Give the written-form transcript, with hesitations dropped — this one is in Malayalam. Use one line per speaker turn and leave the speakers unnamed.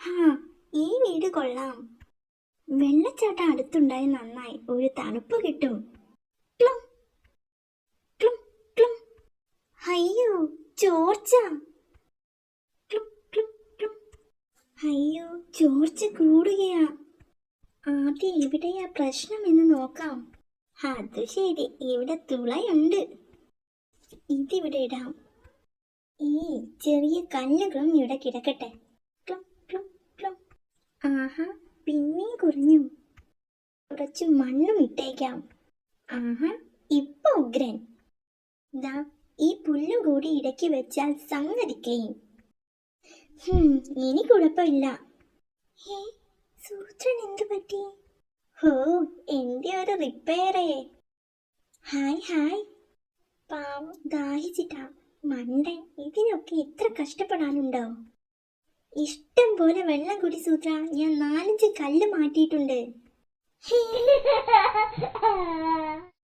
ഹാ, ഈ വീട് കൊള്ളാം. വെള്ളച്ചാട്ടം അടുത്തുണ്ടായി നന്നായി. ഒരു തണുപ്പ് കിട്ടും. ക്ലും, ക്ലും, ക്ലും. അയ്യോ, ചോർച്ച. ക്ലും, ക്ലും, ക്ലും. അയ്യോ, ചോർച്ച കൂടുകയാ. ആദ്യം എവിടെയാ പ്രശ്നമെന്ന് നോക്കാം. അത് ശരി, ഇവിടെ തുളയുണ്ട്. ഇതിവിടെ ഇടാം. ഈ ചെറിയ കല്ലുകളും ഇവിടെ കിടക്കട്ടെ. ക്ലും, ക്ലും, ക്ലും. ആഹാ, പിന്നെയും കുറഞ്ഞു. കുറച്ച് മണ്ണും ഇട്ടേക്കാം. ആഹാ, ഇപ്പൊ ഉഗ്രൻ. ദാ ഈ പുല്ലും കൂടി ഇടയ്ക്ക് വെച്ചാൽ സംഗതിക്കുകയും. ഇനി കുഴപ്പമില്ല. ഹേ, സൂത്രൻ എന്തു പറ്റി? ഹോ, എന്റെ ഒരു റിപ്പയറേ. Hi hi. പാവം ദാഹിച്ചിട്ടാ. മണ്ടൻ, ഇതിനൊക്കെ എത്ര കഷ്ടപ്പെടാനുണ്ടോ? ഇഷ്ടം പോലെ വെള്ളം കുടി സൂത്ര. ഞാൻ 4-5 കല്ല് മാറ്റിയിട്ടുണ്ട്.